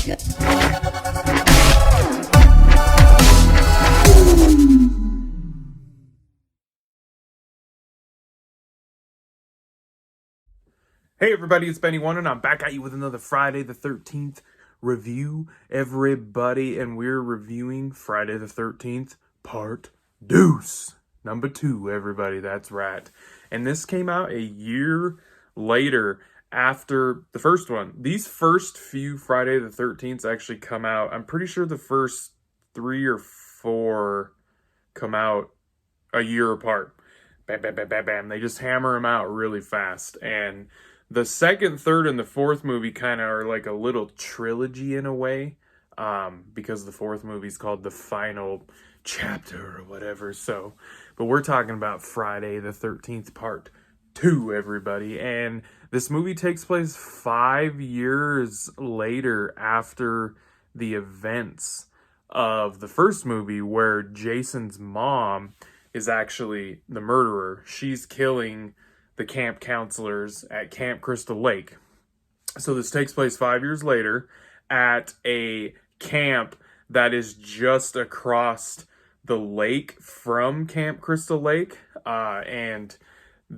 Hey everybody, it's Benny One, and I'm back at you with another Friday the 13th review, everybody, and we're reviewing Friday the 13th Part Deuce, number 2, everybody, that's right. And this came out a year later after the first one. These first few Friday the 13ths actually come out, I'm pretty sure the first 3 or 4 come out a year apart. Bam, bam, bam, bam, bam. They just hammer them out really fast. And the second, third, and the fourth movie kind of are like a little trilogy in a way, because the fourth movie is called The Final Chapter or whatever. So, but we're talking about Friday the 13th Part 2, everybody. And this movie takes place 5 years later after the events of the first movie, where Jason's mom is actually the murderer. She's killing the camp counselors at Camp Crystal Lake. So this takes place 5 years later at a camp that is just across the lake from Camp Crystal Lake. And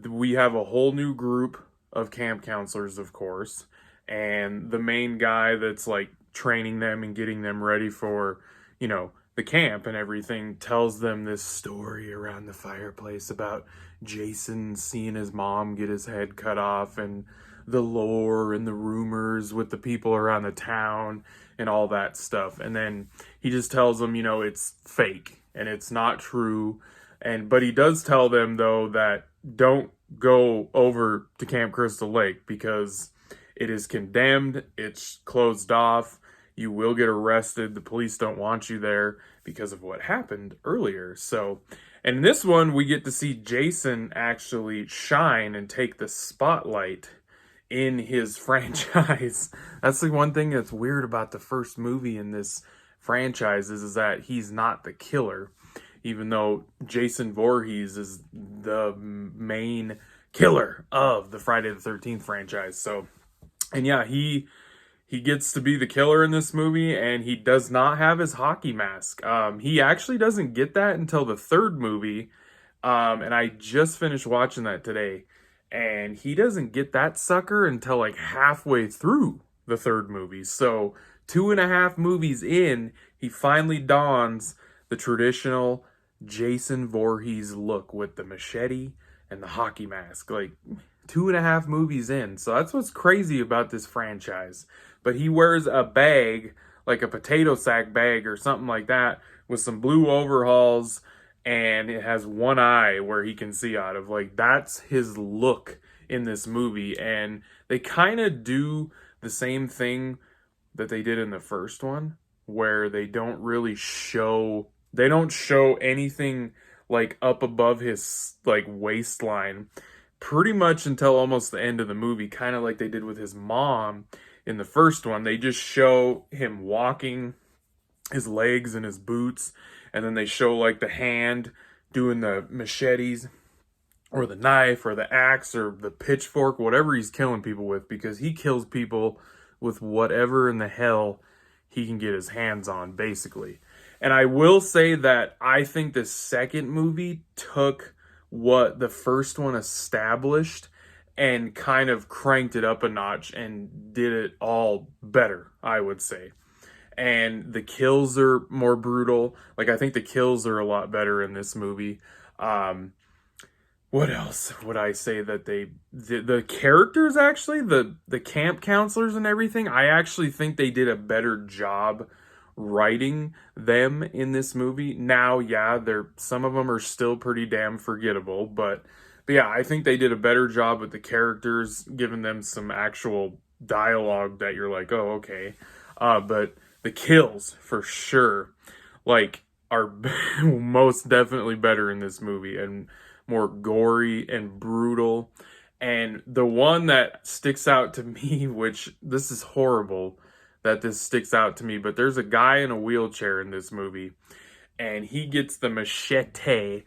we have a whole new group of camp counselors, of course. And the main guy that's like training them and getting them ready for, you know, the camp and everything tells them this story around the fireplace about Jason seeing his mom get his head cut off, and the lore and the rumors with the people around the town and all that stuff. And then he just tells them, you know, it's fake and it's not true. But he does tell them, though, that don't go over to Camp Crystal Lake because it is condemned, it's closed off, you will get arrested, the police don't want you there because of what happened earlier. So, and in this one, we get to see Jason actually shine and take the spotlight in his franchise. That's the one thing that's weird about the first movie in this franchise is that he's not the killer, even though Jason Voorhees is the main killer of the Friday the 13th franchise. So, and yeah, he gets to be the killer in this movie, and he does not have his hockey mask. He actually doesn't get that until the third movie, and I just finished watching that today, and he doesn't get that sucker until like halfway through the third movie. So 2.5 movies in, he finally dons the traditional Jason Voorhees look with the machete and the hockey mask. Like 2.5 movies in. So that's what's crazy about this franchise. But he wears a bag, like a potato sack bag or something like that, with some blue overalls, and it has one eye where he can see out of. Like, that's his look in this movie. And they kind of do the same thing that they did in the first one, where they don't really show, they don't show anything like up above his like waistline pretty much until almost the end of the movie, kind of like they did with his mom in the first one. They just show him walking, his legs and his boots, and then they show like the hand doing the machetes or the knife or the axe or the pitchfork, whatever he's killing people with, because he kills people with whatever in the hell he can get his hands on, basically. And I will say that I think the second movie took what the first one established and kind of cranked it up a notch and did it all better, I would say. And the kills are more brutal. Like, I think the kills are a lot better in this movie. What else would I say that the characters, actually, the camp counselors and everything, I actually think they did a better job writing them in this movie. Now, yeah, some of them are still pretty damn forgettable, but yeah, I think they did a better job with the characters, giving them some actual dialogue that you're like, oh, okay. But the kills, for sure, like, are most definitely better in this movie and more gory and brutal. And the one that sticks out to me, which this is horrible that this sticks out to me, but there's a guy in a wheelchair in this movie, and he gets the machete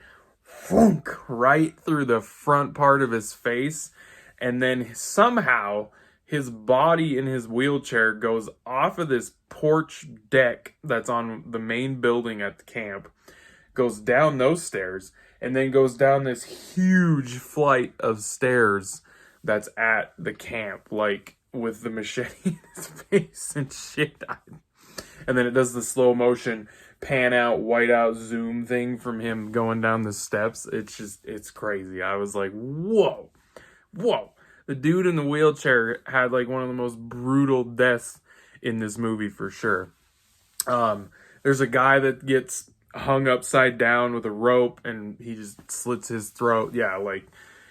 right through the front part of his face, and then somehow his body in his wheelchair goes off of this porch deck that's on the main building at the camp, goes down those stairs, and then goes down this huge flight of stairs that's at the camp, like with the machete in his face and shit. And then it does the slow motion pan out, white out zoom thing from him going down the steps. It's crazy. I was like, whoa. The dude in the wheelchair had like one of the most brutal deaths in this movie for sure. There's a guy that gets hung upside down with a rope and he just slits his throat. Yeah, like,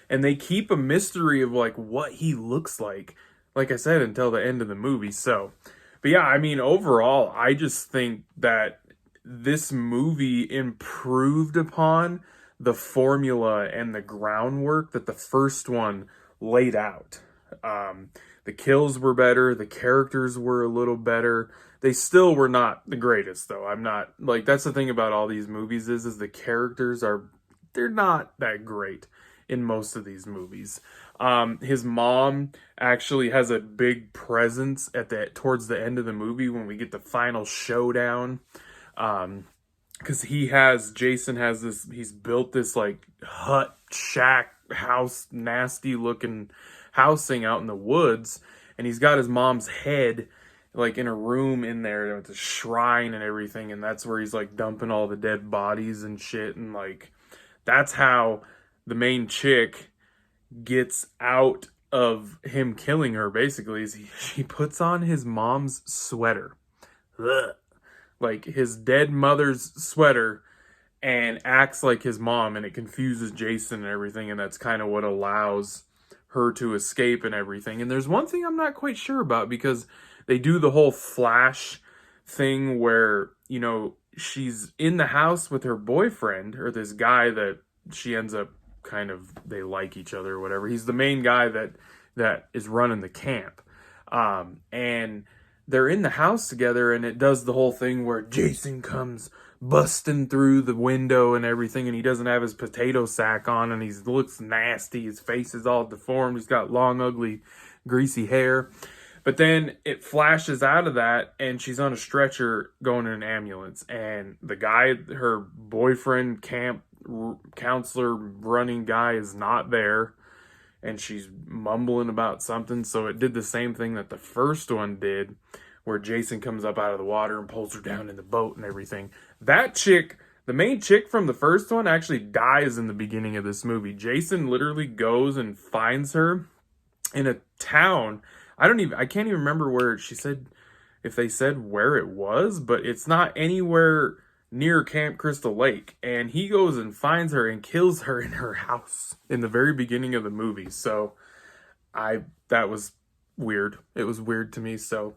and they keep a mystery of like what he looks like I said, until the end of the movie. So, but yeah, I mean, overall, I just think that this movie improved upon the formula and the groundwork that the first one laid out. The kills were better. The characters were a little better. They still were not the greatest, though. I'm not, like, that's the thing about all these movies is the characters they're not that great in most of these movies. His mom actually has a big presence towards the end of the movie when we get the final showdown. Because Jason has this, he's built this like hut, shack, house, nasty looking housing out in the woods, and he's got his mom's head like in a room in there with a shrine and everything, and that's where he's like dumping all the dead bodies and shit, and like that's how the main chick gets out of him killing her, basically, is she puts on his mom's sweater. Ugh. Like his dead mother's sweater, and acts like his mom, and it confuses Jason and everything, and that's kind of what allows her to escape and everything. And there's one thing I'm not quite sure about, because they do the whole flash thing where, you know, she's in the house with her boyfriend, or this guy that she ends up they like each other or whatever. He's the main guy that is running the camp. And they're in the house together, and it does the whole thing where Jason comes busting through the window and everything, and he doesn't have his potato sack on, and he looks nasty. His face is all deformed. He's got long, ugly, greasy hair. But then it flashes out of that, and she's on a stretcher going in an ambulance, and the guy, her boyfriend, camp counselor running guy, is not there, and she's mumbling about something. So it did the same thing that the first one did, where Jason comes up out of the water and pulls her down in the boat and everything. That chick, the main chick from the first one, actually dies in the beginning of this movie. Jason literally goes and finds her in a town. I can't even remember where she said, if they said where it was, but it's not anywhere near Camp Crystal Lake. And he goes and finds her and kills her in her house in the very beginning of the movie. So that was weird. It was weird to me. So,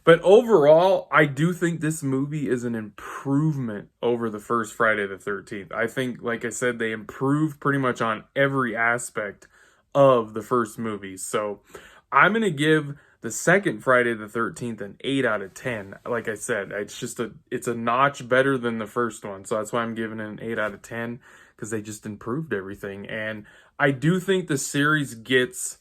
but overall, I do think this movie is an improvement over the first Friday the 13th. I think, like I said, they improved pretty much on every aspect of the first movie. So I'm going to give the second Friday the 13th an 8 out of 10. Like I said, it's a notch better than the first one. So that's why I'm giving it an 8 out of 10, because they just improved everything. And I do think the series gets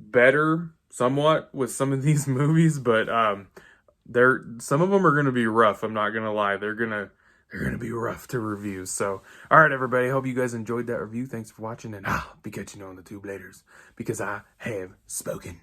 better somewhat with some of these movies, but some of them are going to be rough. I'm not going to lie. They're going to be rough to review. So, all right, everybody. I hope you guys enjoyed that review. Thanks for watching, and I'll be catching you on the tube laters, because I have spoken.